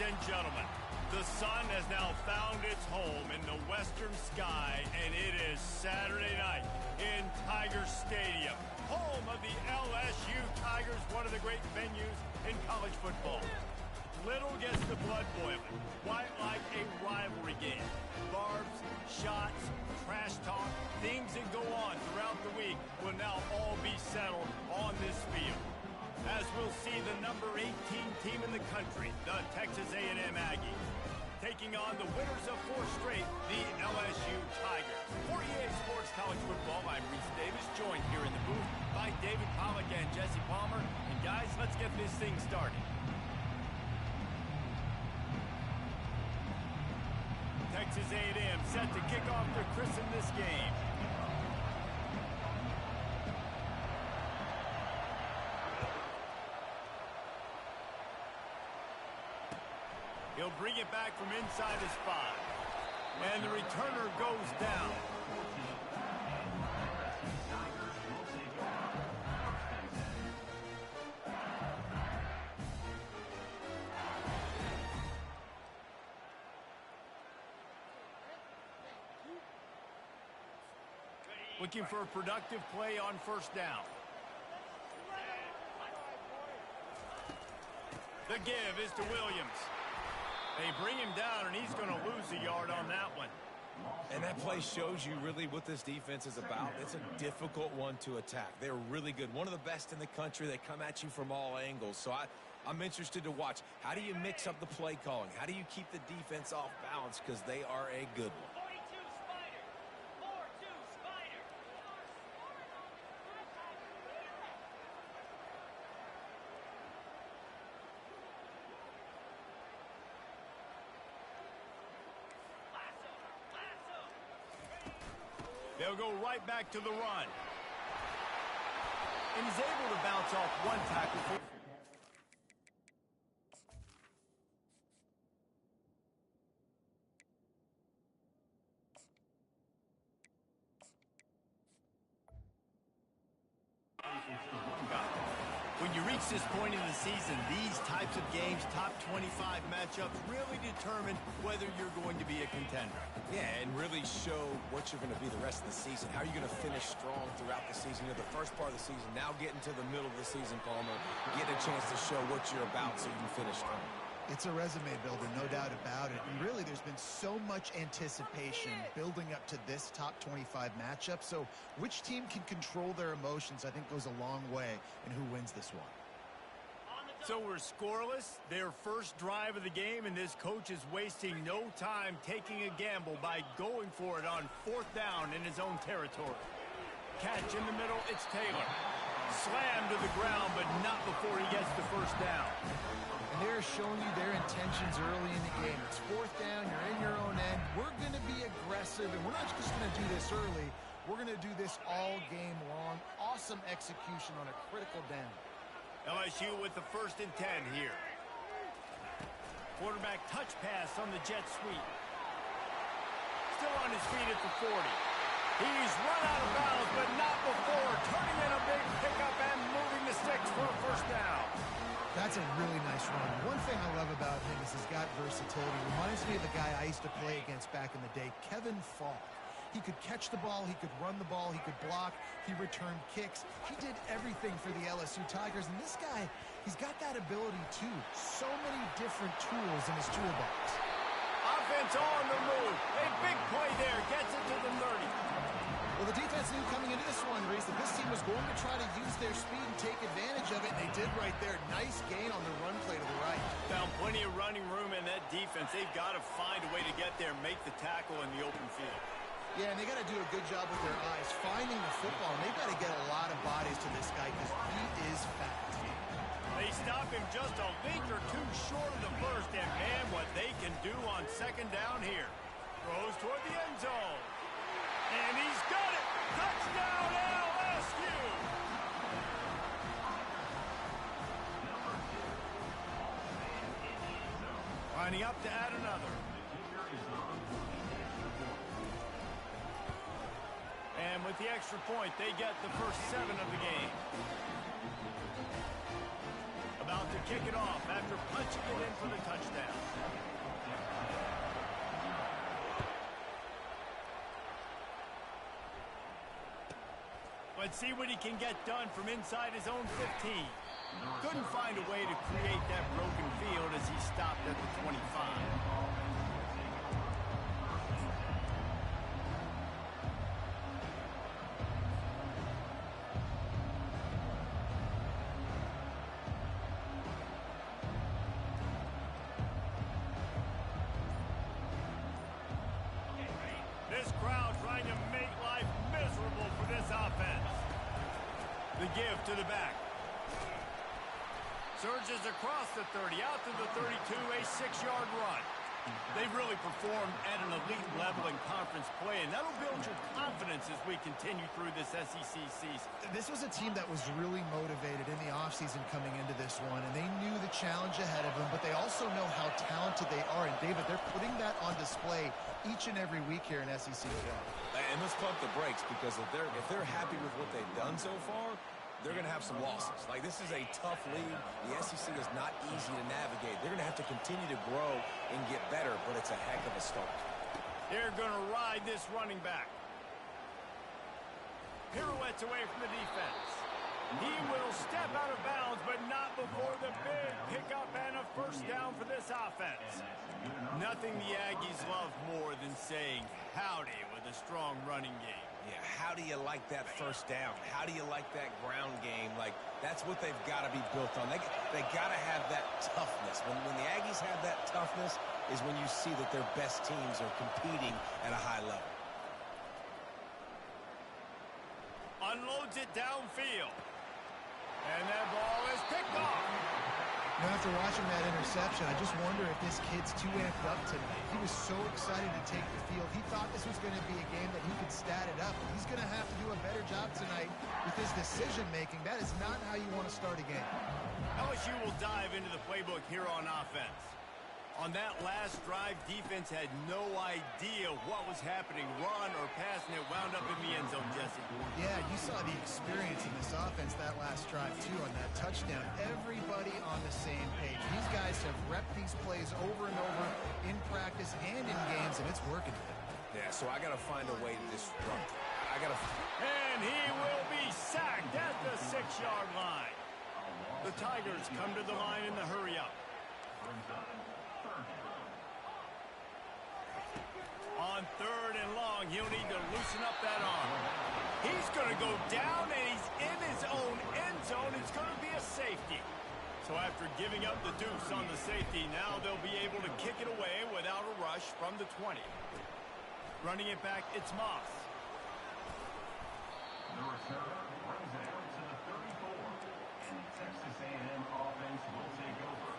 and gentlemen, the sun has now found its home in the western sky, and it is Saturday night in Tiger Stadium, home of the LSU Tigers, one of the great venues in college football. Little gets the blood boiling, quite like a rivalry game. Barbs, shots, trash talk, things that go on throughout the week will now all be settled on this field. As we'll see the number 18 team in the country, the Texas A&M Aggies, taking on the winners of 4 straight, the LSU Tigers. For EA Sports College Football, I'm Reese Davis, joined here in the booth by David Pollack and Jesse Palmer. And guys, let's get this thing started. Texas A&M set to kick off to christen this game. He'll bring it back from inside his 5. And the returner goes down. Looking for a productive play on first down. The give is to Williams. They bring him down, and he's going to lose a yard on that one. And that play shows you really what this defense is about. It's a difficult one to attack. They're really good. One of the best in the country. They come at you from all angles. So I'm interested to watch. How do you mix up the play calling? How do you keep the defense off balance? Because they are a good one. They'll go right back to the run. And he's able to bounce off one tackle. When you reach this point in the season, these types of games, top 25 matchups, really determine whether you're going to be a contender. Yeah, and really show what you're going to be the rest of the season. How are you going to finish strong throughout the season? You know, the first part of the season, now getting to the middle of the season, Palmer, get a chance to show what you're about so you can finish strong. It's a resume builder, no doubt about it. And really, there's been so much anticipation building up to this top 25 matchup. So which team can control their emotions, I think, goes a long way in who wins this one. So we're scoreless, their first drive of the game, and this coach is wasting no time taking a gamble by going for it on 4th down in his own territory. Catch in the middle, it's Taylor. Slammed to the ground, but not before he gets the first down. And they're showing you their intentions early in the game. It's 4th down, you're in your own end. We're going to be aggressive, and we're not just going to do this early. We're going to do this all game long. Awesome execution on a critical down. LSU with the 1st and 10 here. Quarterback touch pass on the jet sweep. Still on his feet at the 40. He's run out of bounds, but not before turning in a big pickup and moving the sticks for a 1st down. That's a really nice run. One thing I love about him is he's got versatility. Reminds me of a guy I used to play against back in the day, Kevin Falk. He could catch the ball, he could run the ball, he could block, he returned kicks. He did everything for the LSU Tigers, and this guy, he's got that ability too. So many different tools in his toolbox. Offense on the move. A big play there, gets it to the 30. Well, the defense knew coming into this one, Reese, that this team was going to try to use their speed and take advantage of it, and they did right there. Nice gain on the run play to the right. Found plenty of running room in that defense. They've got to find a way to get there and make the tackle in the open field. Yeah, and they got to do a good job with their eyes, finding the football, and they've got to get a lot of bodies to this guy because he is fast. They stop him just a link or 2 short of the first, and man, what they can do on 2nd down here. Throws toward the end zone. And he's got it! Touchdown, LSU! Lining up to add another. And with the extra point, they get the first 7 of the game. about to kick it off after punching it in for the touchdown. Let's see what he can get done from inside his own 15. Couldn't find a way to create that broken field as he stopped at the 25. This crowd trying to make life miserable for this offense. The give to the back. Surges across the 30, out to the 32, a 6-yard run. They've really performed at an elite level in conference play, and that'll build your confidence as we continue through this SEC season. This was a team that was really motivated in the offseason coming into this one, and they knew the challenge ahead of them, but they also know how talented they are. And, David, they're putting that on display each and every week here in SEC play. And let's pump the brakes, because if they're happy with what they've done so far, they're going to have some losses. Like, this is a tough league. The SEC is not easy to navigate. They're going to have to continue to grow and get better, but it's a heck of a start. They're going to ride this running back. Pirouettes away from the defense. He will step out of bounds, but not before the big pickup and a first down for this offense. Nothing the Aggies love more than saying howdy with a strong running game. Yeah, how do you like that first down? How do you like that ground game? Like, that's what they've got to be built on. They got to have that toughness. When the Aggies have that toughness is when you see that their best teams are competing at a high level. Unloads it downfield. And that ball is picked off. Now, after watching that interception, I just wonder if this kid's too amped up tonight. He was so excited to take the field. He thought this was going to be a game that he could stat it up. He's going to have to do a better job tonight with his decision-making. That is not how you want to start a game. LSU will dive into the playbook here on offense. On that last drive, defense had no idea what was happening. Run or pass, and it wound up in the end zone, Jesse. Yeah, you saw the experience in this offense that last drive, too, on that touchdown. Everybody on the same page. These guys have repped these plays over and over in practice and in games, and it's working. Yeah, so I got to find a way to disrupt. And he will be sacked at the 6-yard line. The Tigers come to the line in the hurry-up. On 3rd and long, he'll need to loosen up that arm. He's going to go down, and he's in his own end zone. It's going to be a safety. So after giving up the deuce on the safety, now they'll be able to kick it away without a rush from the 20. Running it back, it's Moss. The return brings it out to the 34, and Texas A&M offense will take over.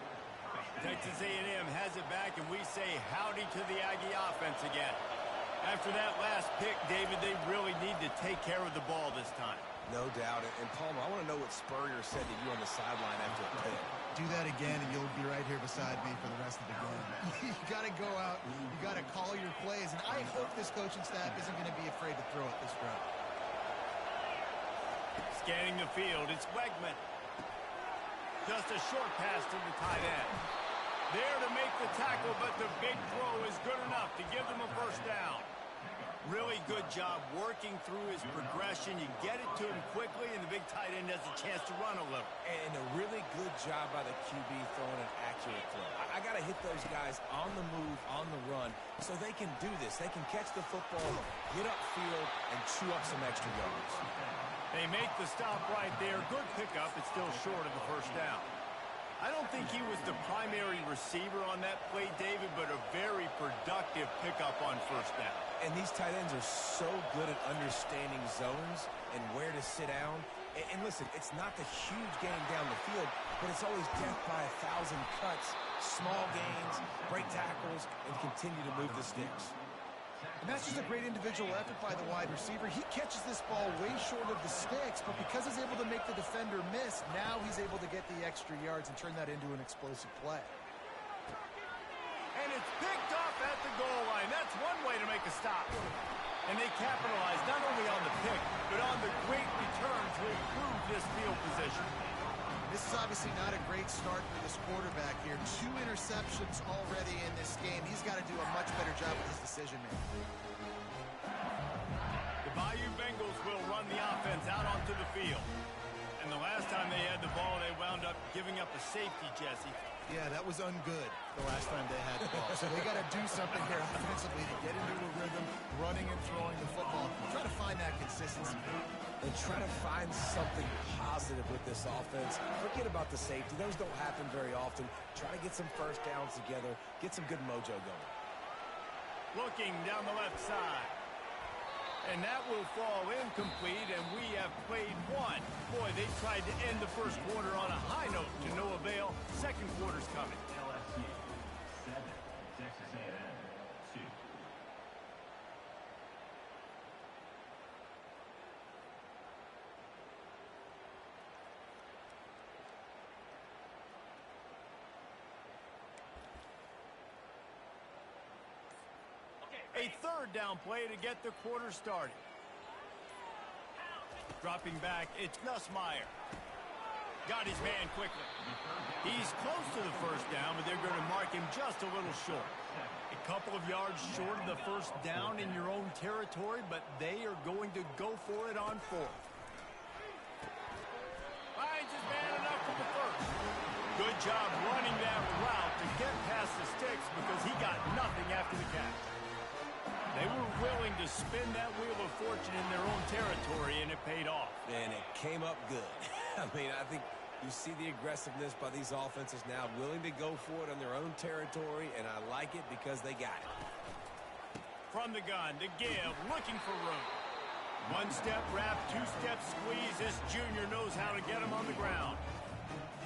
Texas A&M has it back, and we say howdy to the Aggie offense again. After that last pick, David, they really need to take care of the ball this time. No doubt. And Palmer, I want to know what Spurrier said to you on the sideline after a pick. Do that again, and you'll be right here beside me for the rest of the game. You got to go out. You got to call your plays, and I hope this coaching staff isn't going to be afraid to throw it this route. Scanning the field, it's Wegman. Just a short pass to the tight end. There to make the tackle, but the big throw is good enough to give them a first down. Really good job working through his progression. You get it to him quickly, and the big tight end has a chance to run a little. And a really good job by the QB throwing an accurate throw. I got to hit those guys on the move, on the run, so they can do this. They can catch the football, get upfield, and chew up some extra yards. They make the stop right there. Good pickup. It's still short of the first down. I don't think he was the primary receiver on that play, David, but a very productive pickup on first down. And these tight ends are so good at understanding zones and where to sit down. And listen, it's not the huge game down the field, but it's always death by 1,000 cuts, small gains, break tackles, and continue to move the sticks. And that's just a great individual effort by the wide receiver. He catches this ball way short of the sticks, but because he's able to make the defender miss, now he's able to get the extra yards and turn that into an explosive play. And it's picked off at the goal line. That's one way to make a stop. And they capitalize not only on the pick, but on the great return to improve this field position. This is obviously not a great start for this quarterback here. 2 interceptions already in this game. He's got to do a much better job with his decision-making. The Bayou Bengals will run the offense out onto the field. And the last time they had the ball, they wound up giving up a safety, Jesse. Yeah, that was ungood the last time they had the ball. So they got to do something here offensively to get into a rhythm, running and throwing the football. Try to find that consistency. And try to find something positive with this offense. Forget about the safety. Those don't happen very often. Try to get some first downs together. Get some good mojo going. Looking down the left side. And that will fall incomplete, and we have played one. Boy, they tried to end the first quarter on a high note to no avail. Second quarter's coming. LSU 7, Texas A&M 2. A third down play to get the quarter started. Dropping back, it's Nussmeier. Got his man quickly. He's close to the first down, but they're going to mark him just a little short. A couple of yards short of the first down in your own territory, but they are going to go for it on fourth. Finds his man enough for the first. Good job running that route to get past the sticks because he got nothing after the catch. They were willing to spin that wheel of fortune in their own territory, and it paid off. And it came up good. I mean, I think you see the aggressiveness by these offenses now, willing to go for it on their own territory, and I like it because they got it. From the gun to give, looking for room. One-step wrap, two-step squeeze. This junior knows how to get him on the ground.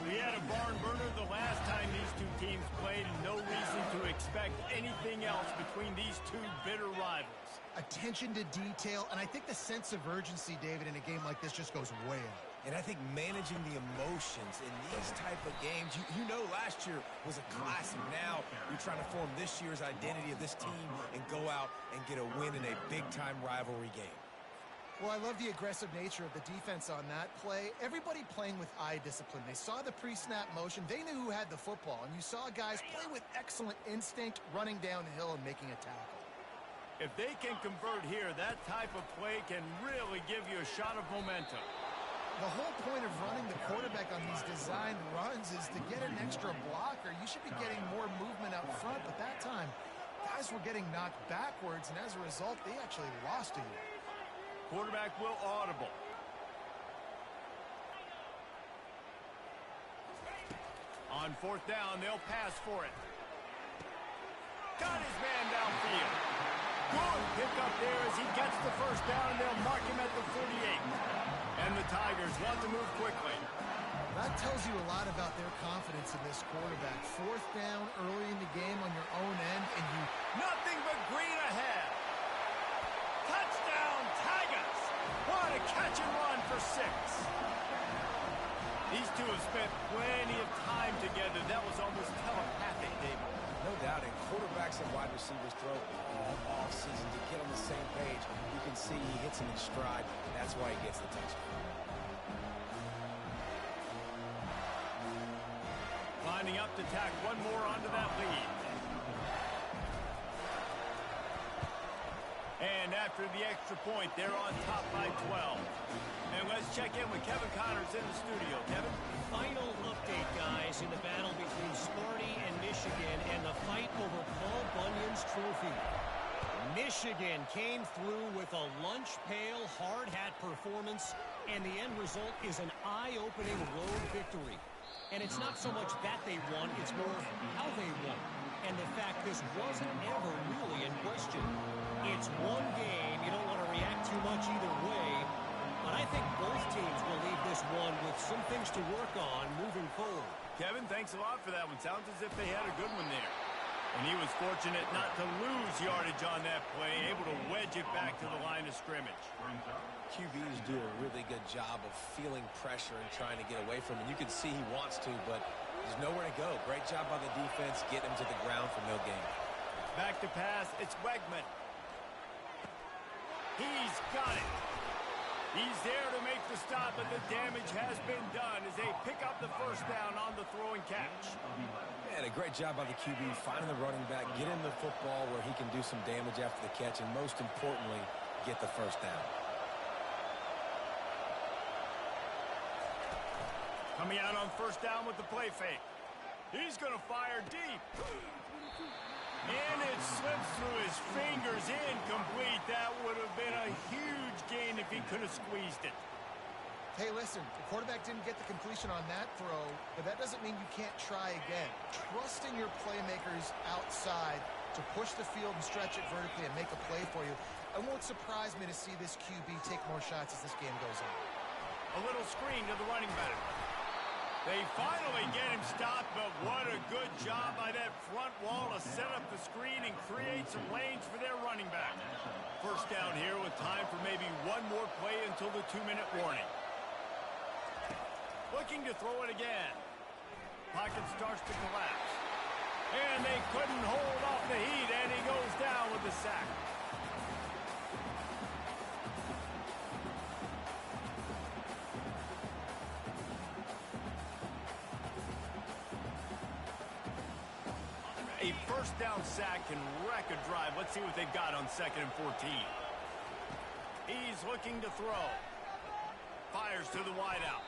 We had a barn burner the last time these two teams played, and no reason to expect anything else between these two bitter rivals. Attention to detail, and I think the sense of urgency, David, in a game like this just goes way up. And I think managing the emotions in these type of games, you know last year was a classic. Now you're trying to form this year's identity of this team and go out and get a win in a big-time rivalry game. Well, I love the aggressive nature of the defense on that play. Everybody playing with eye discipline. They saw the pre-snap motion. They knew who had the football. And you saw guys play with excellent instinct, running downhill and making a tackle. If they can convert here, that type of play can really give you a shot of momentum. The whole point of running the quarterback on these designed runs is to get an extra blocker. You should be getting more movement up front, but that time, guys were getting knocked backwards, and as a result, they actually lost a year. Quarterback will audible. On fourth down, they'll pass for it. Got his man downfield. Good pick up there as he gets the first down, and they'll mark him at the 48. And the Tigers want to move quickly. That tells you a lot about their confidence in this quarterback. Fourth down early in the game on your own end, and you... Nothing but green ahead. Touchdown, Tigers! What a catch and run for 6. These two have spent plenty of time together. That was almost telepathic, David. No doubt, and quarterbacks and wide receivers throw all offseason to get on the same page. You can see he hits him in stride, and that's why he gets the touchdown. Lining up to tack one more onto that lead. And after the extra point, they're on top by 12. And let's check in with Kevin Connors in the studio. Kevin? Final update, guys, in the battle between Sparty and Michigan and the fight over Paul Bunyan's trophy. Michigan came through with a lunch pail hard hat performance, and the end result is an eye-opening road victory. And it's not so much that they won, it's more how they won. And the fact this wasn't ever really in question. It's one game, you don't want to react too much either way, but I think both teams will leave this one with some things to work on moving forward. Kevin, thanks a lot for that one. Sounds as if they had a good one there. And he was fortunate not to lose yardage on that play, able to wedge it back to the line of scrimmage. QBs do a really good job of feeling pressure and trying to get away from it. You can see he wants to, but there's nowhere to go. Great job by the defense, getting him to the ground for no gain. Back to pass, it's Wegman. He's got it. He's there to make the stop, but the damage has been done as they pick up the first down on the throw and catch. And a great job by the QB finding the running back, get him the football where he can do some damage after the catch, and most importantly, get the first down. Coming out on first down with the play fake. He's going to fire deep. And it slips through his fingers, incomplete. That would have been a huge gain if he could have squeezed it. Hey, listen, the quarterback didn't get the completion on that throw, but that doesn't mean you can't try again. Trusting your playmakers outside to push the field and stretch it vertically and make a play for you. It won't surprise me to see this QB take more shots as this game goes on. A little screen to the running back. They finally get him stopped, but what a good job by that front wall to set up the screen and create some lanes for their running back. First down here with time for maybe one more play until the 2-minute warning. Looking to throw it again. Pocket starts to collapse. And they couldn't hold off the heat, and he goes down with the sack. A first down sack can wreck a drive. Let's see what they've got on 2nd and 14. He's looking to throw. Fires to the wideout.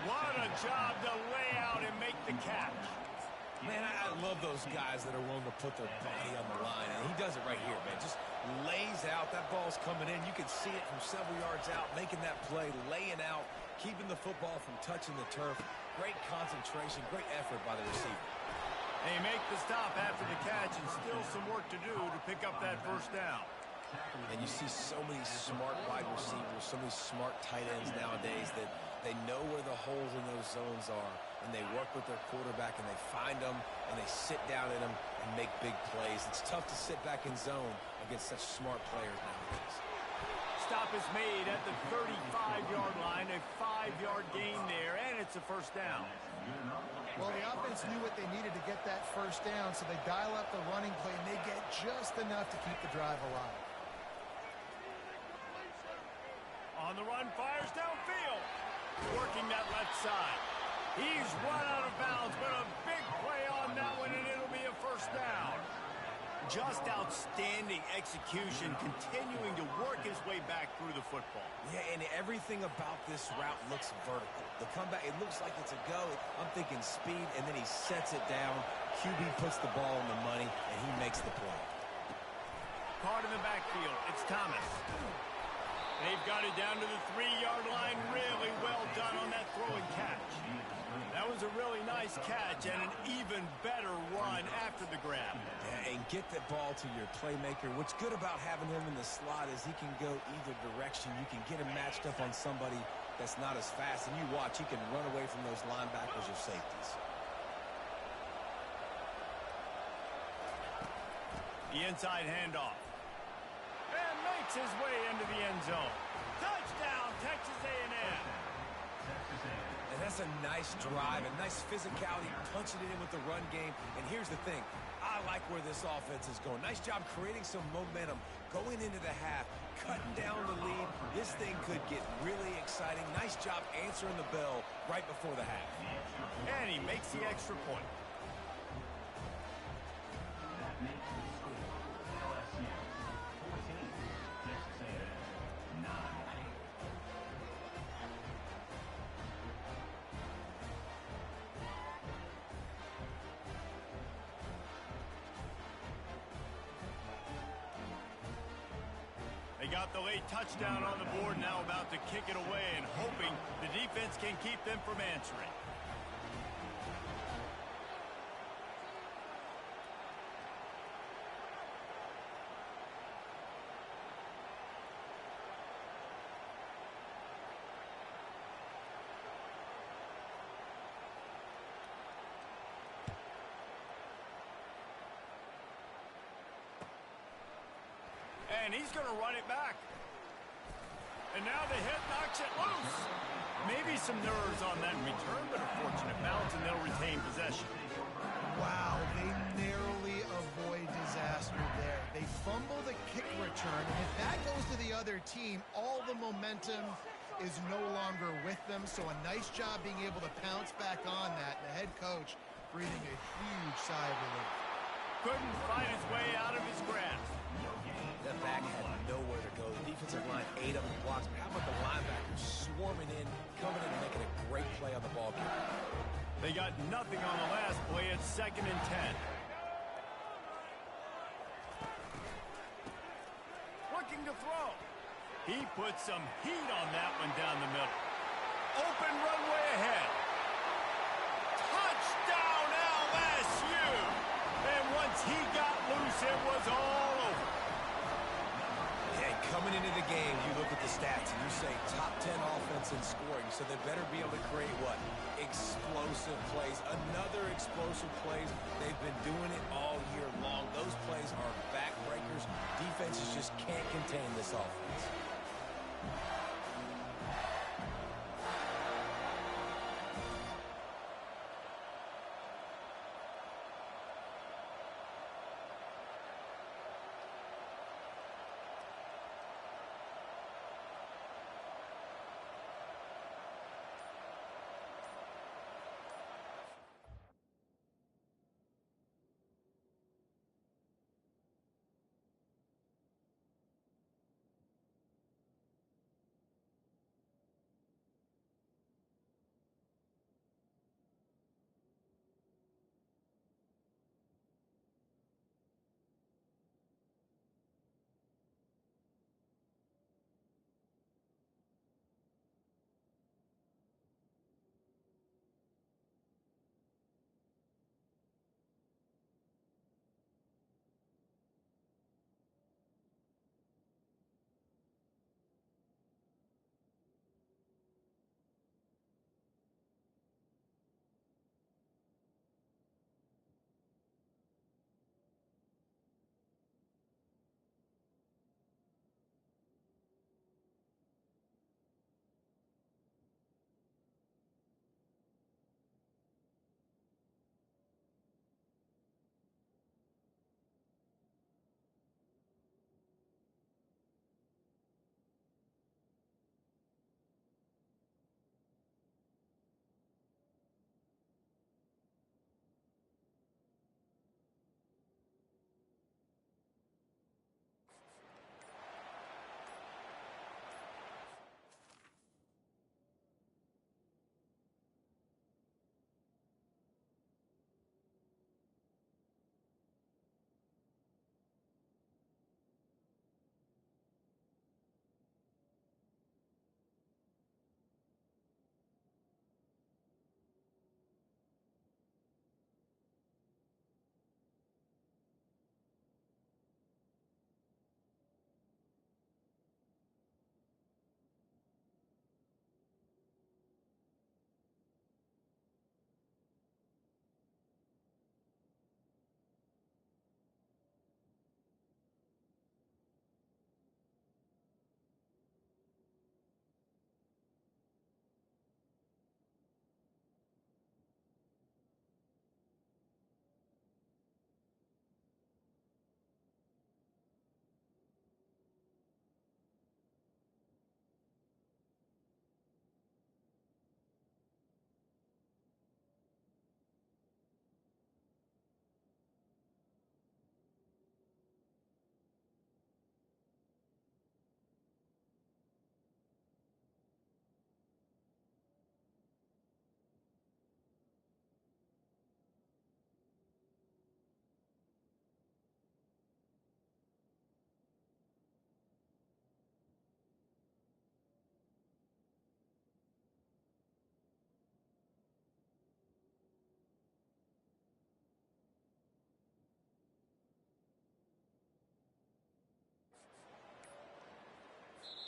What a job to lay out and make the catch. Man, I love those guys that are willing to put their body on the line, and he does it right here, man. Just lays out. That ball's coming in. You can see it from several yards out, making that play, laying out, keeping the football from touching the turf. Great concentration, great effort by the receiver. They make the stop after the catch, and still some work to do to pick up that first down. And you see so many smart wide receivers, so many smart tight ends nowadays that they know where the holes in those zones are, and they work with their quarterback, and they find them, and they sit down in them and make big plays. It's tough to sit back in zone against such smart players nowadays. Stop is made at the 35-yard line, a 5-yard gain there, and it's a first down. Well, the offense knew what they needed to get that first down, so they dial up the running play, and they get just enough to keep the drive alive. On the run, fires downfield. Working that left side. He's run out of bounds, but a big play on that one, and it'll be a first down. Just outstanding execution, continuing to work his way back through the football. Yeah, and everything about this route looks vertical. The comeback, it looks like it's a go. I'm thinking speed, and then he sets it down. QB puts the ball in the money, and he makes the play. Caught in the backfield. It's Thomas. They've got it down to the 3-yard line. Really well done on that throw and catch. That was a really nice catch and an even better run after the grab. Yeah, and get the ball to your playmaker. What's good about having him in the slot is he can go either direction. You can get him matched up on somebody that's not as fast, and you watch, he can run away from those linebackers or safeties. The inside handoff. And makes his way into the end zone. Touchdown, Texas A&M. And that's a nice drive, a nice physicality, punching it in with the run game. And here's the thing. I like where this offense is going. Nice job creating some momentum, going into the half, cutting down the lead. This thing could get really exciting. Nice job answering the bell right before the half. And he makes the extra point. That makes the score LSU 14, Texas A&M 9. They got the late touchdown on the board, now about to kick it away and hoping the defense can keep them from answering. And he's going to run it back. And now the hit knocks it loose. Maybe some nerves on that return, but a fortunate bounce, and they'll retain possession. Wow, they narrowly avoid disaster there. They fumble the kick return, and if that goes to the other team, all the momentum is no longer with them. So a nice job being able to pounce back on that. The head coach breathing a huge sigh of relief. Couldn't fight his way out of his grasp. That back had nowhere to go. The defensive line ate up the blocks. But how about the linebackers swarming in, coming in and making a great play on the ball game? They got nothing on the last play at 2nd and 10. Looking to throw. He put some heat on that one down the middle. Open runway ahead. Touchdown LSU! And once he got loose, it was all over. Yeah, coming into the game, you look at the stats and you say top 10 offense in scoring, so they better be able to create what? Explosive plays. Another explosive plays. They've been doing it all year long. Those plays are backbreakers. Defenses just can't contain this offense.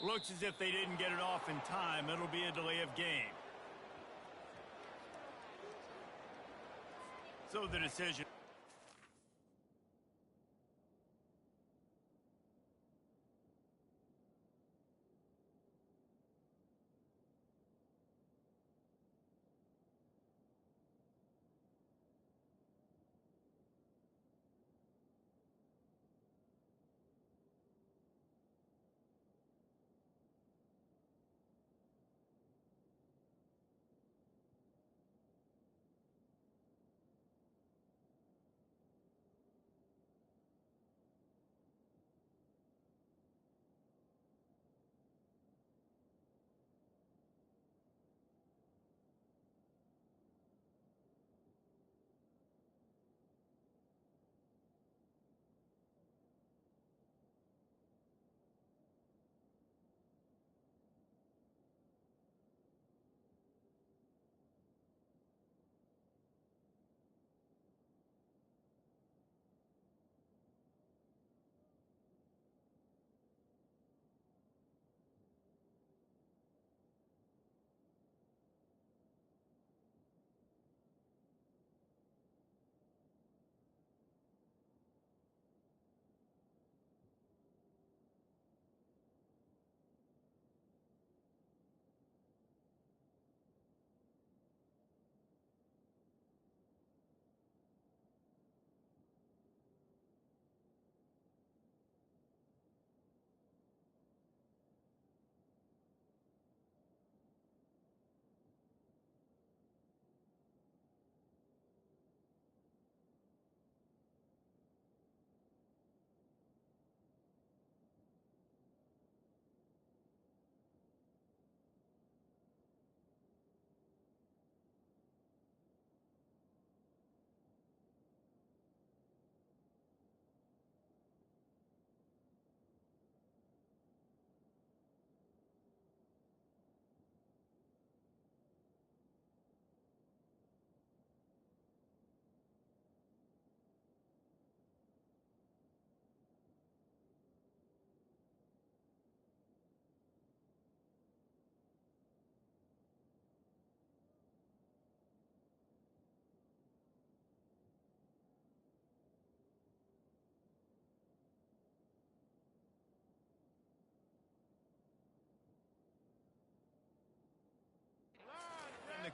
Looks as if they didn't get it off in time. It'll be a delay of game. So the decision.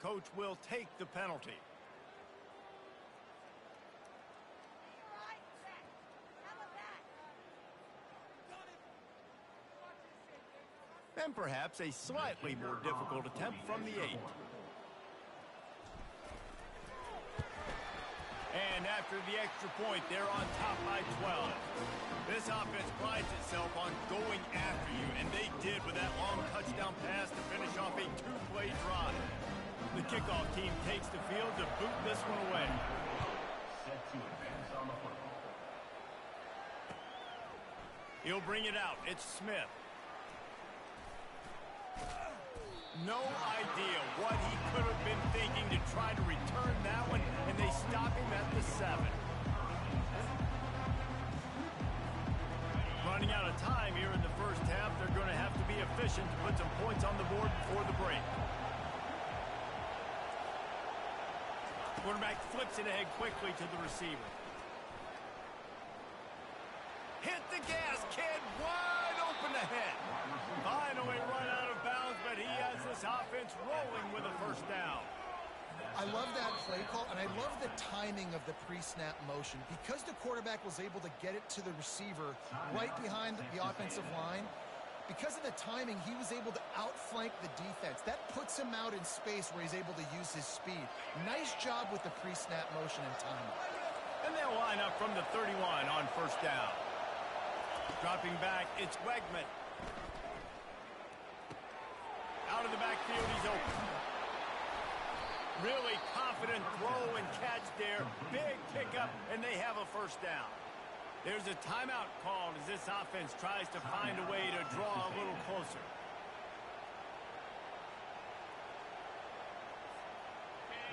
coach will take the penalty. And perhaps a slightly more difficult attempt from the 8. And after the extra point, they're on top by 12. This offense prides itself on going after you, and they did with that long touchdown pass to finish off a 2-play drive. The kickoff team takes the field to boot this one away. Set to advance on the football. He'll bring it out. It's Smith. No idea what he could have been thinking to try to return that one, and they stop him at the 7. Running out of time here in the first half, they're going to have to be efficient to put some points on the board before the break. Quarterback flips it ahead quickly to the receiver. Hit the gas, kid, wide open ahead. Finally run out of bounds, but he has this offense rolling with a first down. I love that play call, and I love the timing of the pre-snap motion. Because the quarterback was able to get it to the receiver right behind the offensive line, because of the timing, he was able to outflank the defense. That puts him out in space where he's able to use his speed. Nice job with the pre-snap motion and timing. And they'll line up from the 31 on first down. Dropping back, it's Wegman. Out of the backfield, he's open. Really confident throw and catch there. Big pickup, and they have a first down. There's a timeout called as this offense tries to find a way to draw a little closer.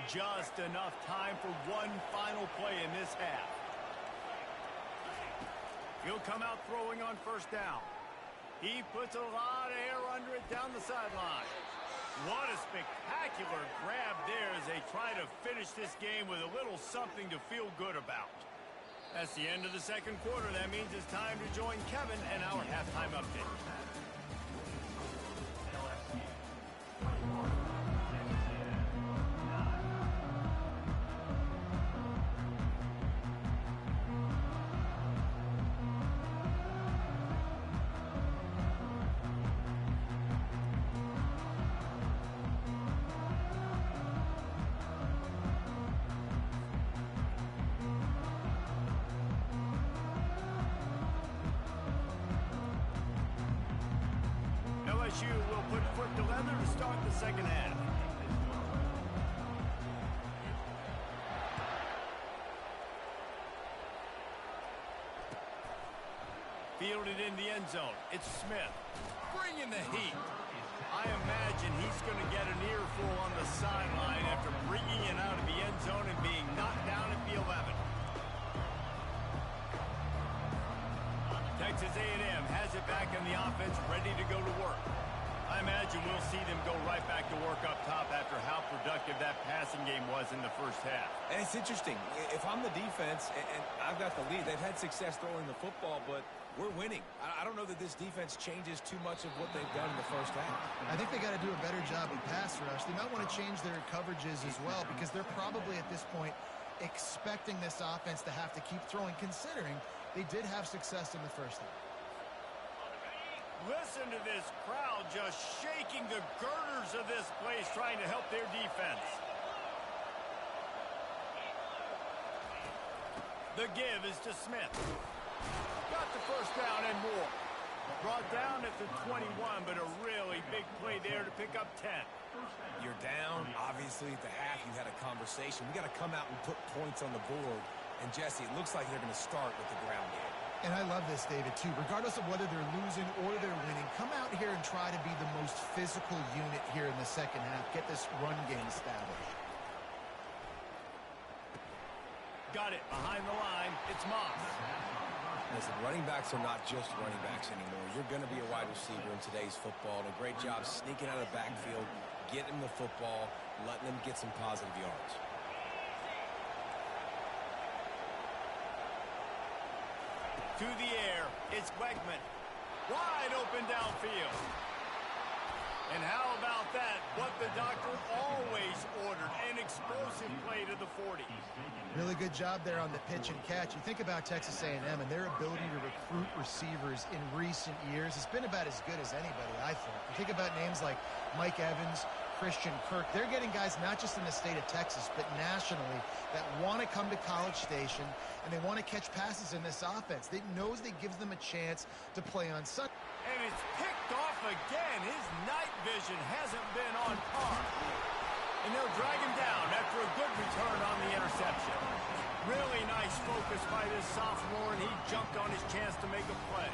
Just enough time for one final play in this half. He'll come out throwing on first down. He puts a lot of air under it down the sideline. What a spectacular grab there as they try to finish this game with a little something to feel good about. That's the end of the second quarter. That means it's time to join Kevin and our halftime update. LSU will put foot to leather to start the second half. Fielded in the end zone. It's Smith. Bringing the heat. I imagine he's going to get an earful on the sideline after bringing it out of the end zone and being knocked down at the 11. Texas A&M has it back in the offense, ready to go to work. I imagine we'll see them go right back to work up top after how productive that passing game was in the first half. And it's interesting. If I'm the defense and I've got the lead, they've had success throwing the football, but we're winning. I don't know that this defense changes too much of what they've done in the first half. I think they got to do a better job of pass rush. They might want to change their coverages as well, because they're probably at this point expecting this offense to have to keep throwing, considering they did have success in the first half. Listen to this crowd just shaking the girders of this place, trying to help their defense. The give is to Smith. Got the first down and more. Brought down at the 21, but a really big play there to pick up 10. You're down. Obviously, at the half, you had a conversation. We got to come out and put points on the board. And, Jesse, it looks like they're going to start with the ground game. And I love this, David, too. Regardless of whether they're losing or they're winning, come out here and try to be the most physical unit here in the second half. Get this run game established. Got it behind the line. It's Moss. Listen, running backs are not just running backs anymore. You're going to be a wide receiver in today's football. And a great job sneaking out of the backfield, getting the football, letting them get some positive yards. To the air, it's Wegman. Wide open downfield. And how about that? What the doctor always explosive play to the 40. Really good job there on the pitch and catch. You think about Texas A&M and their ability to recruit receivers in recent years. It's been about as good as anybody, I think. You think about names like Mike Evans, Christian Kirk. They're getting guys not just in the state of Texas, but nationally that want to come to College Station and they want to catch passes in this offense. They knows that gives them a chance to play on Sunday. And it's picked off again. His night vision hasn't been on par. And they'll drag him down after a good return on the interception. Really nice focus by this sophomore, and he jumped on his chance to make a play.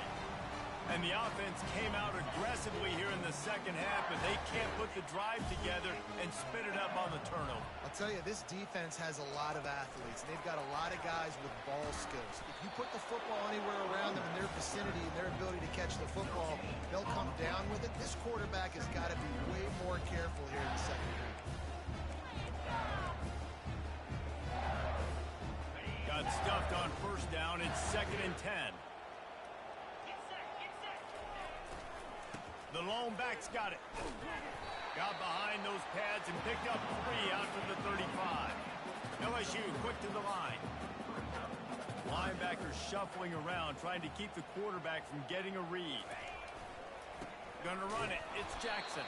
And the offense came out aggressively here in the second half, but they can't put the drive together and spit it up on the turnover. I'll tell you, this defense has a lot of athletes, and they've got a lot of guys with ball skills. If you put the football anywhere around them in their vicinity and their ability to catch the football, they'll come down with it. This quarterback has got to be way more careful here in the second half. Got stuffed on first down. It's 2nd and 10. The lone back's got it. Got behind those pads and picked up 3 out to the 35. LSU quick to the line. Linebackers shuffling around, trying to keep the quarterback from getting a read. Gonna run it. It's Jackson.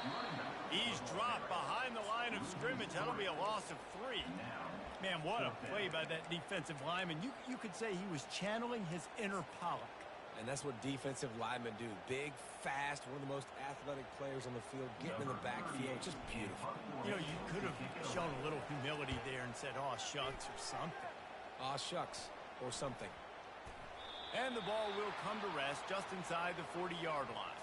He's dropped behind the line of scrimmage. That'll be a loss of 3. Man, what a play by that defensive lineman. You could say he was channeling his inner Pollock. And that's what defensive linemen do. Big, fast, one of the most athletic players on the field, getting in the backfield. Just beautiful. You know, you could have shown a little humility there and said, "Aw, shucks," or something. Aw, shucks, or something. And the ball will come to rest just inside the 40-yard line.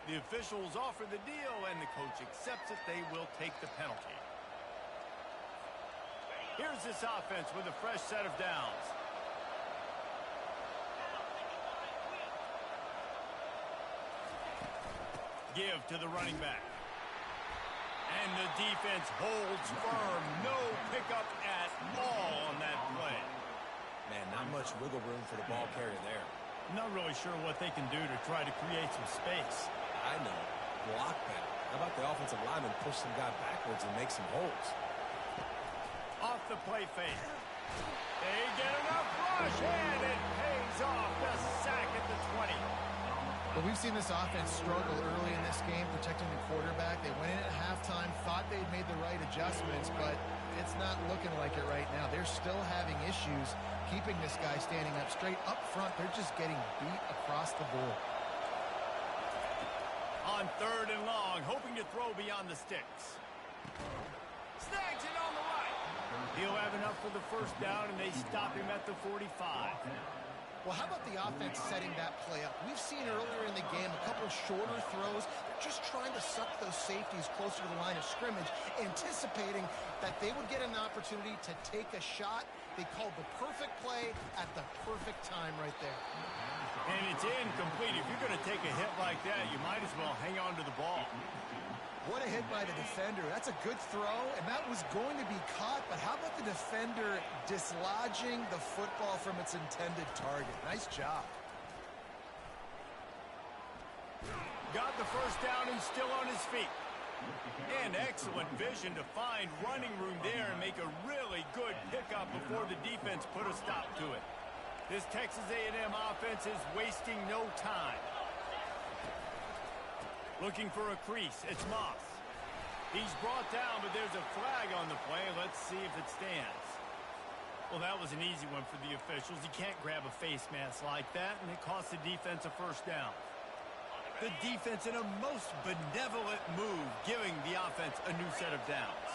The officials offer the deal, and the coach accepts it. They will take the penalty. Here's this offense with a fresh set of downs. Give to the running back. And the defense holds firm. No pickup at all on that play. Man, not much wiggle room for the ball carrier there. I'm not really sure what they can do to try to create some space. I know. Block better. How about the offensive lineman push some guy backwards and make some holes? Off the play fake. They get enough rush, and it pays off. The sack at the 20. But we've seen this offense struggle early in this game, protecting the quarterback. They went in at halftime, thought they'd made the right adjustments, but it's not looking like it right now. They're still having issues keeping this guy standing up straight. Up front, they're just getting beat across the board. On 3rd and long, hoping to throw beyond the sticks. Snags it on the right. He'll have enough for the first down, and they stop him at the 45. Well, how about the offense setting that play up? We've seen earlier in the game a couple shorter throws. They're just trying to suck those safeties closer to the line of scrimmage, anticipating that they would get an opportunity to take a shot. They called the perfect play at the perfect time right there. And it's incomplete. If you're going to take a hit like that, you might as well hang on to the ball. What a hit by the defender. That's a good throw, and that was going to be caught, but how about the defender dislodging the football from its intended target? Nice job. Got the first down and still on his feet. And excellent vision to find running room there and make a really good pickup before the defense put a stop to it. This Texas A&M offense is wasting no time. Looking for a crease. It's Moss. He's brought down, but there's a flag on the play. Let's see if it stands. Well, that was an easy one for the officials. You can't grab a face mask like that, and it costs the defense a first down. The defense in a most benevolent move, giving the offense a new set of downs.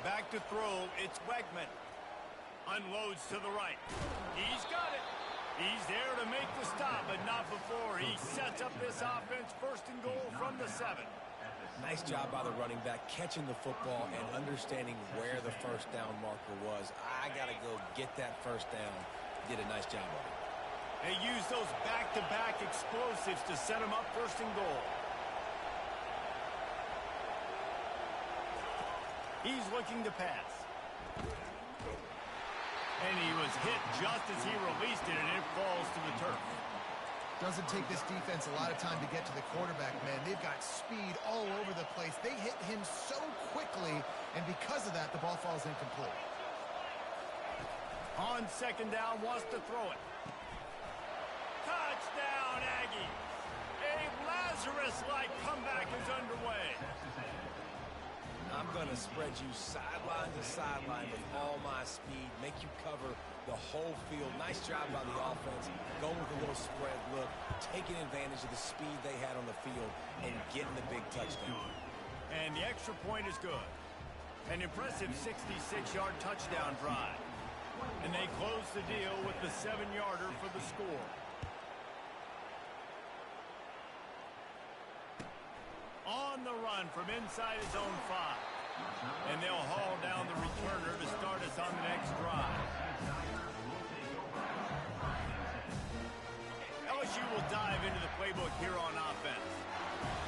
Back to throw, it's Wegman. Unloads to the right. He's got it. He's there to make the stop, but not before he sets up this offense. 1st and goal from the 7. Nice job by the running back, catching the football and understanding where the first down marker was. I got to go get that first down. Did a nice job of it. They use those back-to-back explosives to set him up 1st and goal. He's looking to pass. And he was was hit just as he released it, and it falls to the turf. Doesn't take this defense a lot of time to get to the quarterback, man. They've got speed all over the place. They hit him so quickly, and because of that, the ball falls incomplete. On second down, wants to throw it. Touchdown, Aggie. A Lazarus-like comeback is underway. I'm going to spread you sideline to sideline with all my speed, make you cover the whole field. Nice job by the offense, going with a little spread look, taking advantage of the speed they had on the field, and getting the big touchdown. And the extra point is good. An impressive 66-yard touchdown drive. And they close the deal with the 7-yarder for the score. On the run from inside his own 5. And they'll haul down the returner to start us on the next drive. LSU will dive into the playbook here on offense.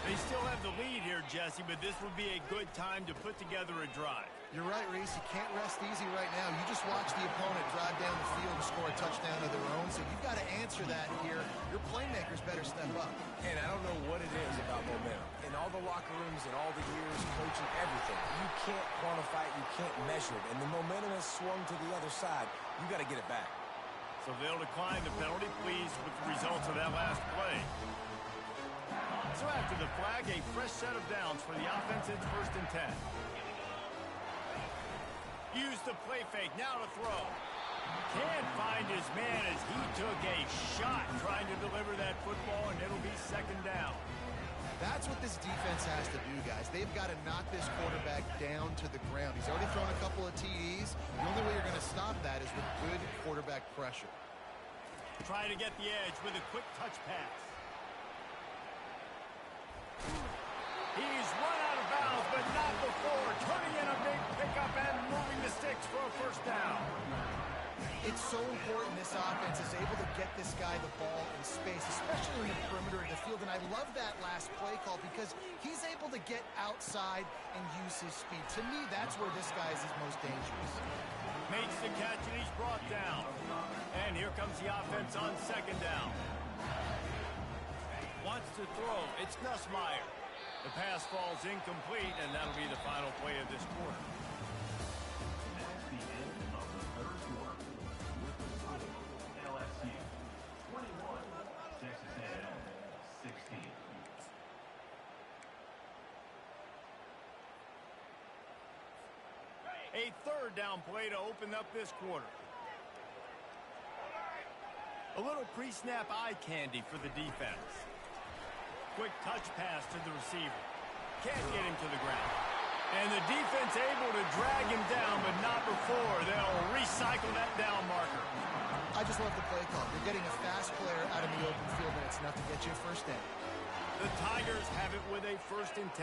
They still have the lead here, Jesse, but this will be a good time to put together a drive. You're right, Reese. You can't rest easy right now. You just watch the opponent drive down the field and score a touchdown of their own, so you've got to answer that here. Your playmakers better step up. And I don't know what it is about momentum. In all the locker rooms and all the years coaching, everything, you can't quantify it, you can't measure it. And the momentum has swung to the other side. You got to get it back. So they'll decline the penalty, pleased with the results of that last play. So after the flag, a fresh set of downs for the offense. It's 1st and 10. Use the play fake, now to throw. Can't find his man as he took a shot trying to deliver that football, and it'll be 2nd down. That's what this defense has to do, guys. They've got to knock this quarterback down to the ground. He's already thrown a couple of TDs. The only way you're going to stop that is with good quarterback pressure. Try to get the edge with a quick touch pass. He's run out of bounds, but not before. Turning in a big pickup and moving the sticks for a 1st down. It's so important this offense is able to get this guy the ball in space, especially in the perimeter of the field. And I love that last play call because he's able to get outside and use his speed. To me, that's where this guy is his most dangerous. Makes the catch and he's brought down. And here comes the offense on 2nd down. Wants to throw. It's Nussmeier. The pass falls incomplete, and that'll be the final play of this quarter. That's the end of the 3rd quarter. With the score, LSU 21, Texas A&M 16. A 3rd down play to open up this quarter. A little pre-snap eye candy for the defense. Quick touch pass to the receiver. Can't get him to the ground. And the defense able to drag him down, but not before. They'll recycle that down marker. I just love the play call. You're getting a fast player out in the open field, and it's enough to get you a 1st down. The Tigers have it with a 1st and 10.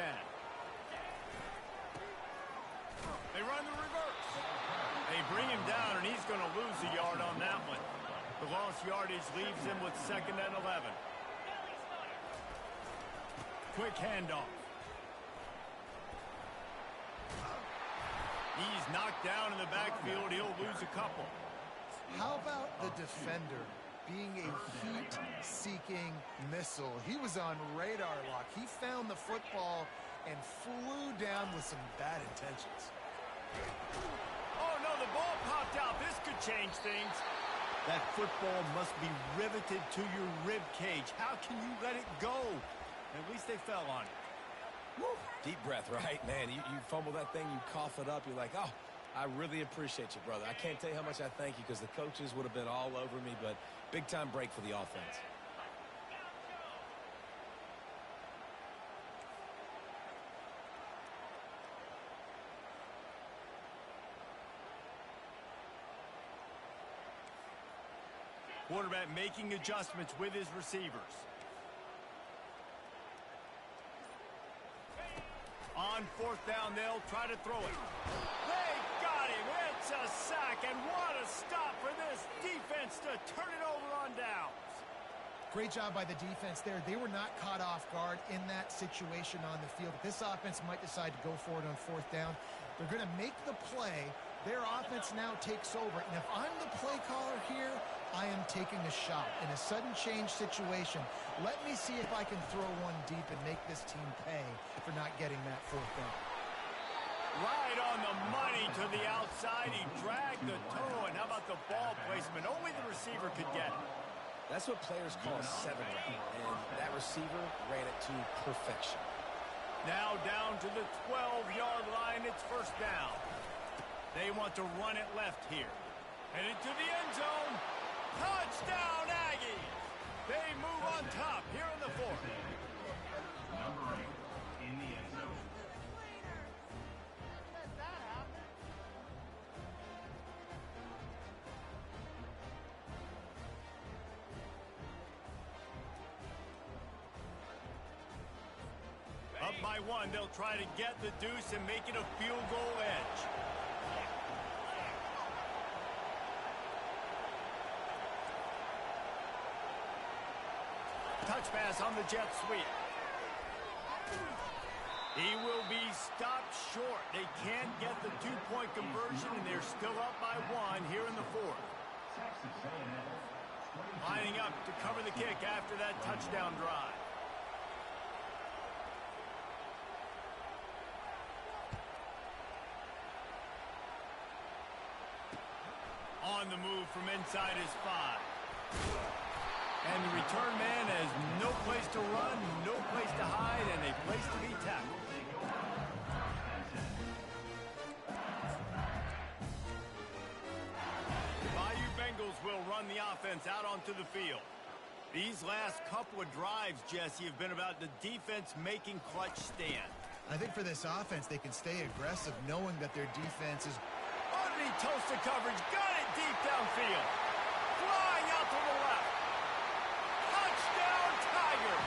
They run the reverse. They bring him down, and he's going to lose a yard on that one. The lost yardage leaves him with 2nd and 11. Quick handoff. He's knocked down in the backfield. He'll lose a couple. How about the defender being a heat-seeking missile? He was on radar lock. He found the football and flew down with some bad intentions. Oh, no, the ball popped out. This could change things. That football must be riveted to your rib cage. How can you let it go? At least they fell on it. Woo. Deep breath, right? Man, you fumble that thing, you cough it up, you're like, oh, I really appreciate you, brother. I can't tell you how much I thank you because the coaches would have been all over me, but big-time break for the offense. Quarterback making adjustments with his receivers. On 4th down, they'll try to throw it. They got him. It's a sack, and what a stop for this defense to turn it over on downs. Great job by the defense there. They were not caught off guard in that situation on the field. This offense might decide to go for it on 4th down. They're going to make the play, Their offense now takes over, and if I'm the play caller here, I am taking a shot in a sudden change situation. Let me see if I can throw one deep and make this team pay for not getting that fourth down. Right on the money to the outside. He dragged the toe, and how about the ball placement? Only the receiver could get it. That's what players call a 7-route, and that receiver ran it to perfection. Now down to the 12-yard line. It's first down. They want to run it left here. Headed to the end zone. Touchdown, Aggies! They move on top here in the fourth. Number 8 in the end zone. Up by one, they'll try to get the deuce and make it a field goal edge. Touch pass on the jet sweep. He will be stopped short. They can't get the two-point conversion, and they're still up by one here in the fourth. Lining up to cover the kick after that touchdown drive. On the move from inside his 5. And the return man has no place to run, no place to hide, and a place to be tackled. The Bayou Bengals will run the offense out onto the field. These last couple of drives, Jesse, have been about the defense making clutch stand. I think for this offense, they can stay aggressive knowing that their defense is... Underneath toasted coverage, got it deep downfield. Flying out to the left. Touchdown, Tigers!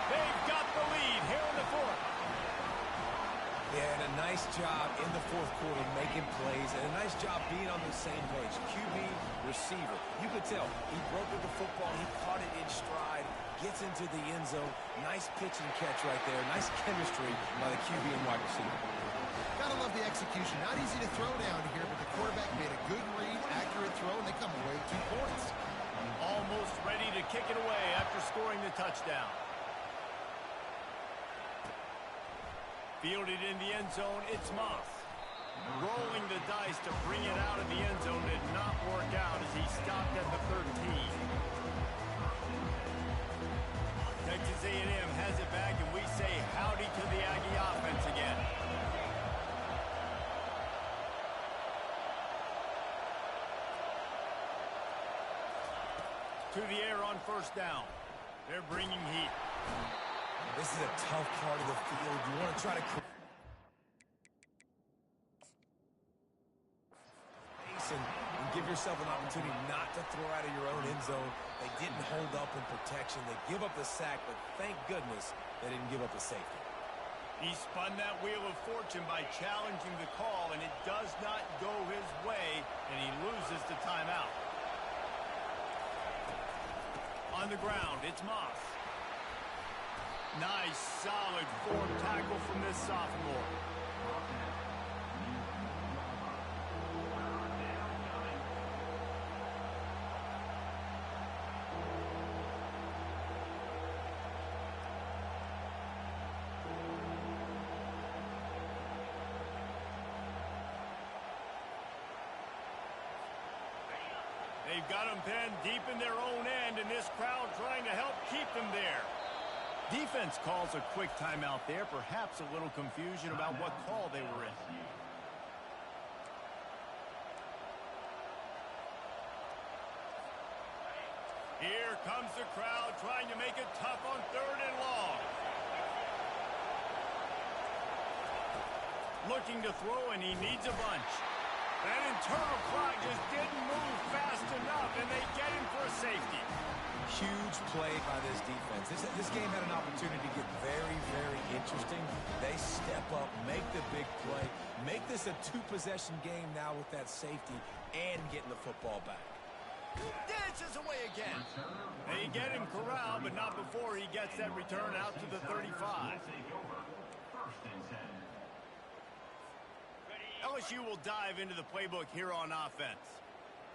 They've got the lead here in the fourth. Yeah, and a nice job in the fourth quarter making plays, and a nice job being on the same page. QB, receiver. You could tell he broke with the football. He caught it in stride, gets into the end zone. Nice pitch and catch right there. Nice chemistry by the QB and wide receiver. Gotta love the execution. Not easy to throw down here, but the quarterback made a good read, accurate throw, and they come away with 2 points. Almost ready to kick it away after scoring the touchdown. Fielded in the end zone, it's Moss. Rolling the dice to bring it out of the end zone did not work out as he stopped at the 13. Texas A&M has it back, and we say howdy to the Aggie offense again. To the air on first down. They're bringing heat. This is a tough part of the field. You want to try to and give yourself an opportunity not to throw out of your own end zone. They didn't hold up in protection. They give up the sack, but thank goodness they didn't give up a safety. He spun that wheel of fortune by challenging the call, and it does not go his way, and he loses the timeout. On the ground, it's Moss. Nice, solid form tackle from this sophomore. They've got them pinned deep in their own end, and this crowd trying to help keep them there. Defense calls a quick timeout there, perhaps a little confusion about what call they were in. Here comes the crowd trying to make it tough on 3rd and long. Looking to throw, and he needs a bunch. That internal clock just didn't move fast enough, and they get him for a safety. Huge play by this defense. This game had an opportunity to get very, very interesting. They step up, make the big play, make this a 2-possession game now with that safety, and getting the football back. Dances away again. They get him corralled, but not before he gets that return out to the 35. LSU will dive into the playbook here on offense.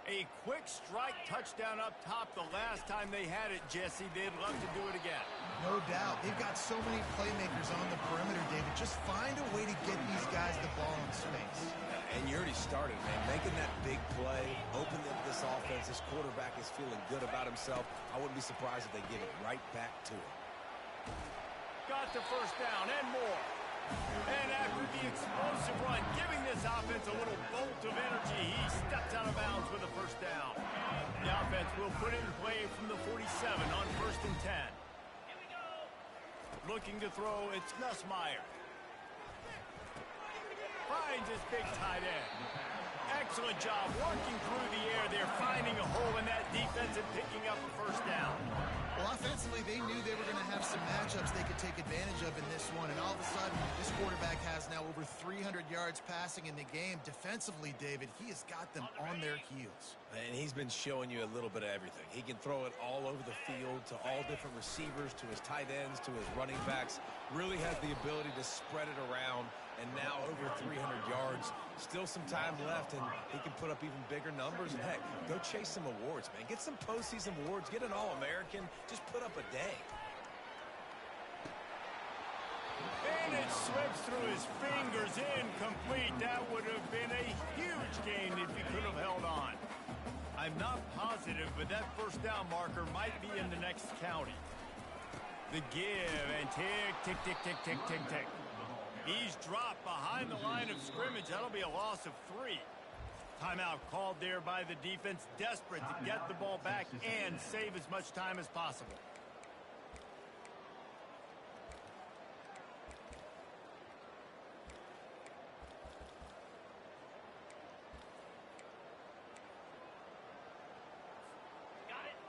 A quick strike touchdown up top the last time they had it, Jesse. They'd love to do it again. No doubt. They've got so many playmakers on the perimeter, David. Just find a way to get these guys the ball in space. And you already started, man. Making that big play, opening up this offense. This quarterback is feeling good about himself. I wouldn't be surprised if they give it right back to him. Got the first down and more. And after the explosive run, giving this offense a little bolt of energy, he steps out of bounds with a first down. The offense will put it in play from the 47 on 1st and 10. Looking to throw, it's Nussmeier. Finds his big tight end. Excellent job working through the air there, finding a hole in that defense and picking up a first down. Well, offensively, they knew they were going to have some matchups they could take advantage of in this one, and all of a sudden, this quarterback has now over 300 yards passing in the game. Defensively, David, he has got them on their heels. And he's been showing you a little bit of everything. He can throw it all over the field to all different receivers, to his tight ends, to his running backs. Really has the ability to spread it around, and now over 300 yards. Still some time left, and he can put up even bigger numbers. And, heck, go chase some awards, man. Get some postseason awards. Get an All-American. Just put up a day. And it slips through his fingers, incomplete. That would have been a huge gain if he could have held on. I'm not positive, but that first down marker might be in the next county. The give, and tick, tick, tick, tick, tick, tick, tick. He's dropped behind the line of scrimmage. That'll be a loss of 3. Timeout called there by the defense, desperate to get the ball back and save as much time as possible.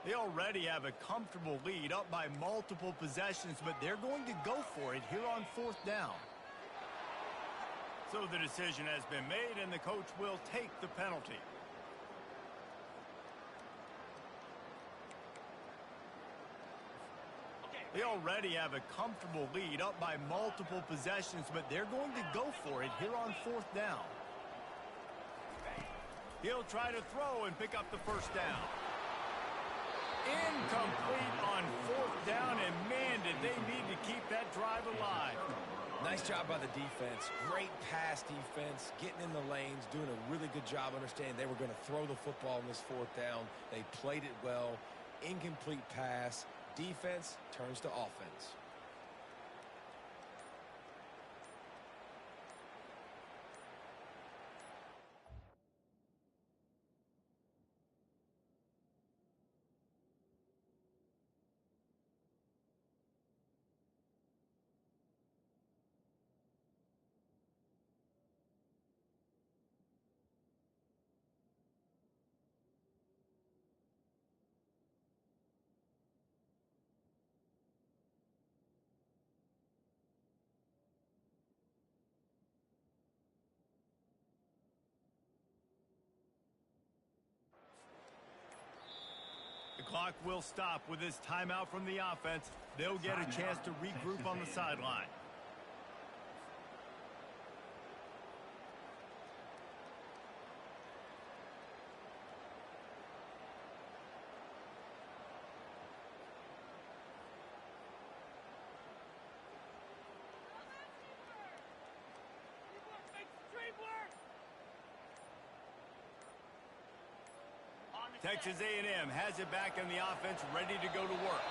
They already have a comfortable lead, up by multiple possessions, but they're going to go for it here on 4th down. So the decision has been made, and the coach will take the penalty. They already have a comfortable lead, up by multiple possessions, but they're going to go for it here on 4th down. He'll try to throw and pick up the first down. Incomplete on 4th down, and man, did they need to keep that drive alive. Nice job by the defense. Great pass defense, getting in the lanes, doing a really good job understanding they were going to throw the football in this 4th down. They played it well. Incomplete pass. Defense turns to offense. The clock will stop with this timeout from the offense. They'll get a chance to regroup on the sideline. Texas A&M has it back in the offense, ready to go to work.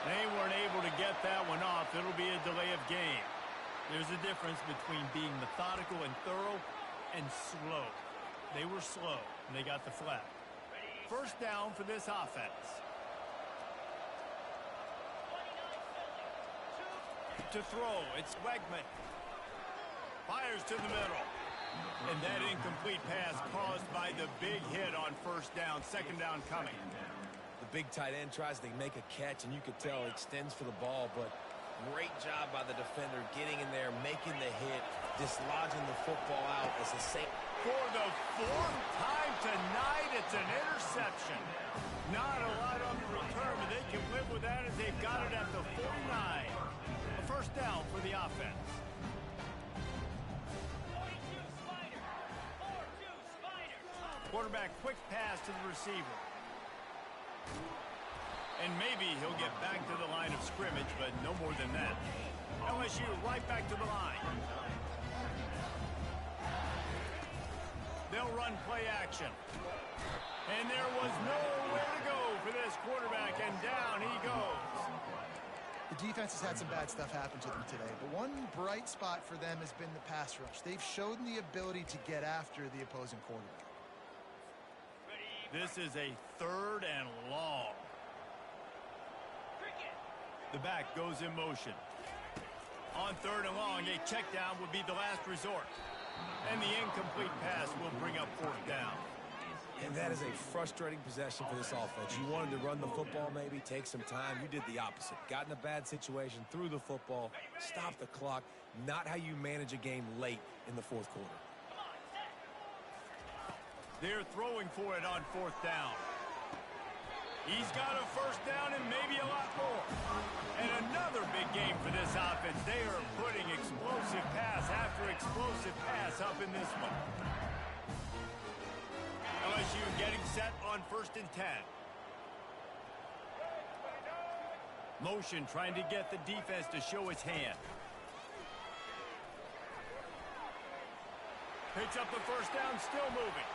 They weren't able to get that one off. It'll be a delay of game. There's a difference between being methodical and thorough and slow. They were slow, and they got the flag. First down for this offense. To throw, it's Wegman. Fires to the middle. And that incomplete pass caused by the big hit on first down. Second down coming. The big tight end tries to make a catch, and you could tell he extends for the ball, but great job by the defender getting in there, making the hit, dislodging the football out as the same. For the 4th time tonight, it's an interception. Not a lot on the return, but they can live with that as they've got it at the 49. A first down for the offense. Quarterback quick pass to the receiver. And maybe he'll get back to the line of scrimmage, but no more than that. LSU right back to the line. They'll run play action. And there was nowhere to go for this quarterback, and down he goes. The defense has had some bad stuff happen to them today, but one bright spot for them has been the pass rush. They've shown the ability to get after the opposing quarterback. This is a 3rd and long. The back goes in motion. On 3rd and long, a check down would be the last resort. And the incomplete pass will bring up 4th down. And that is a frustrating possession for this offense. You wanted to run the football, maybe take some time. You did the opposite. Got in a bad situation, threw the football, stopped the clock. Not how you manage a game late in the 4th quarter. They're throwing for it on 4th down. He's got a 1st down and maybe a lot more. And another big game for this offense. They are putting explosive pass after explosive pass up in this one. LSU getting set on 1st and 10. Motion trying to get the defense to show its hand. Picks up the 1st down, still moving.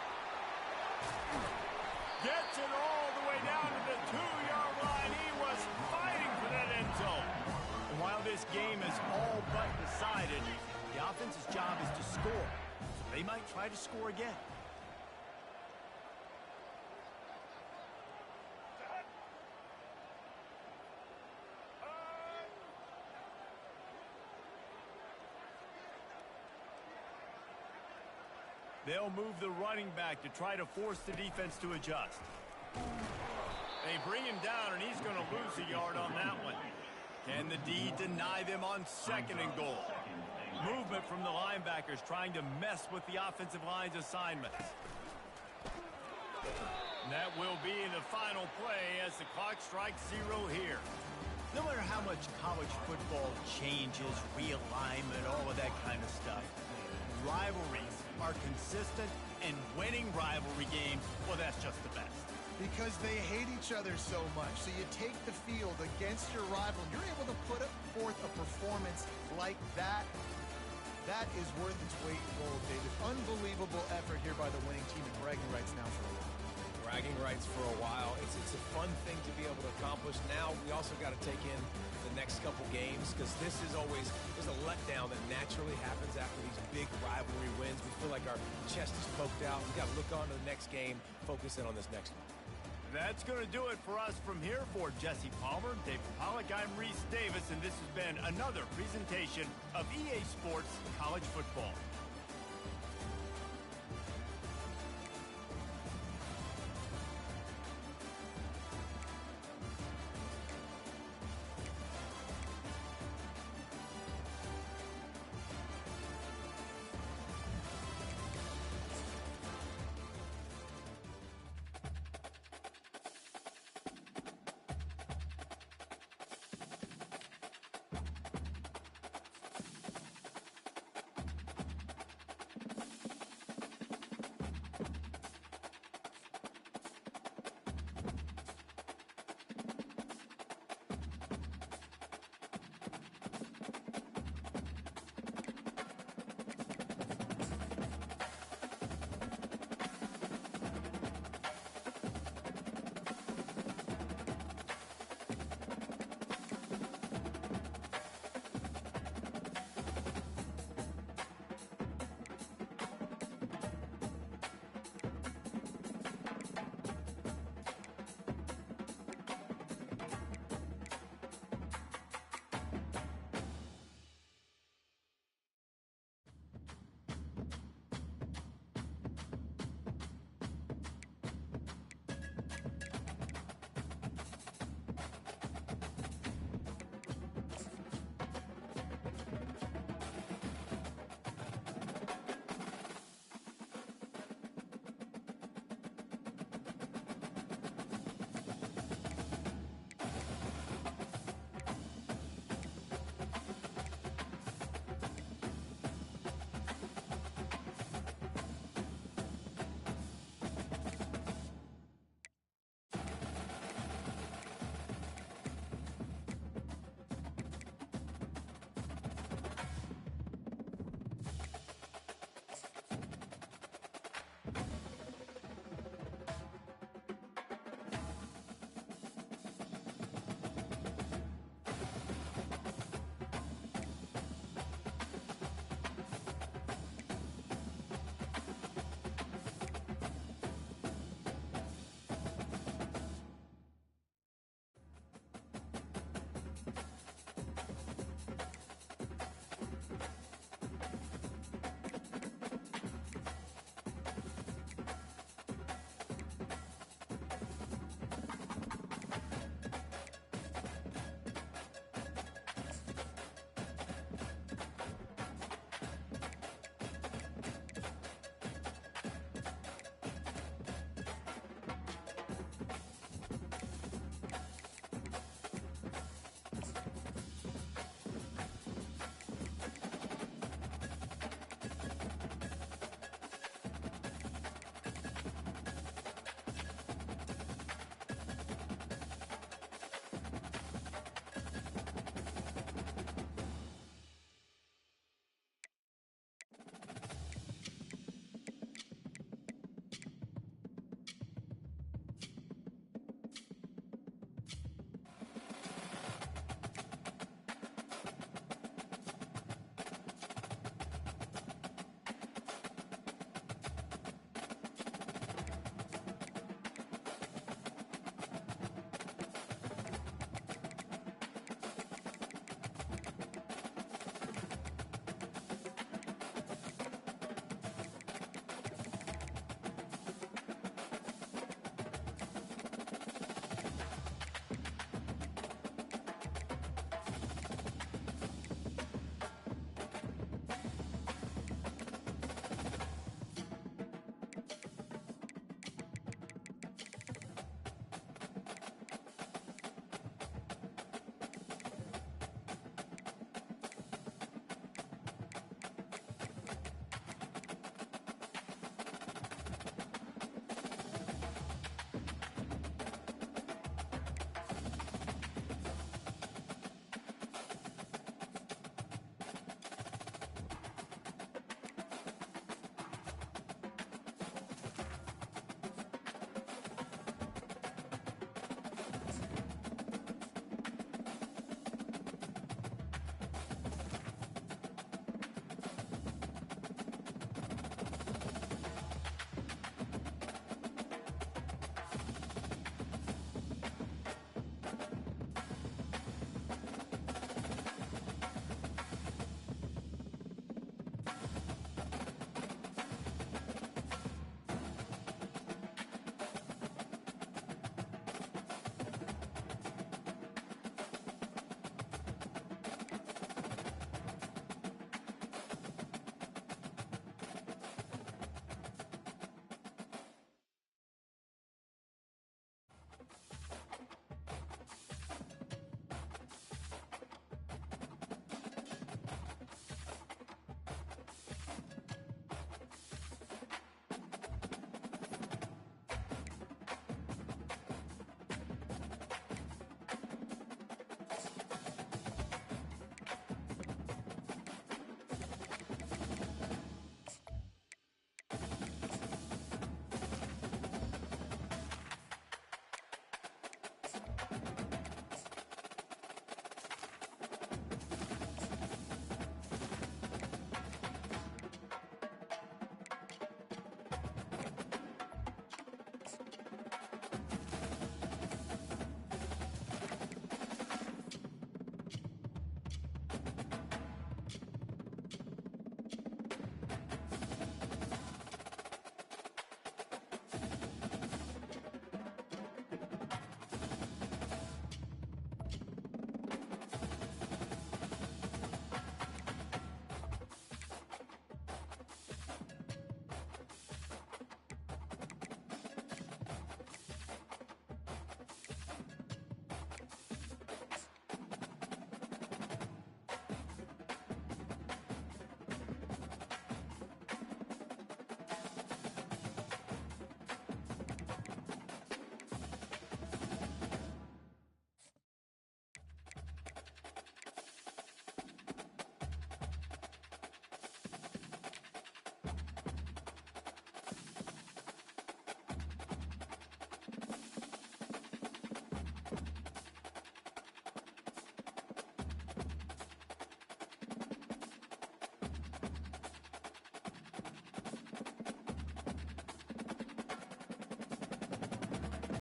Gets it all the way down to the 2-yard line. He was fighting for that end zone. And while this game is all but decided, the offense's job is to score. So they might try to score again. They'll move the running back to try to force the defense to adjust. They bring him down, and he's going to lose a yard on that one. Can the D deny them on 2nd and goal? Movement from the linebackers trying to mess with the offensive line's assignments. And that will be the final play as the clock strikes 0 here. No matter how much college football changes, realignment, all of that kind of stuff, rivalries are consistent, and winning rivalry games, well, that's just the best. Because they hate each other so much. So you take the field against your rival. You're able to put forth a performance like that. That is worth its weight in gold, David. Unbelievable effort here by the winning team, and bragging rights now for a while. Bragging rights for a while. It's a fun thing to be able to accomplish. Now we also got to take in the next couple games, because this is always, there's a letdown that naturally happens after these big rivalry wins. We feel like our chest is poked out. We got to look on to the next game, focus in on this next one. That's going to do it for us from here. For Jesse Palmer, David Pollack, I'm Reese Davis, and this has been another presentation of EA Sports College Football.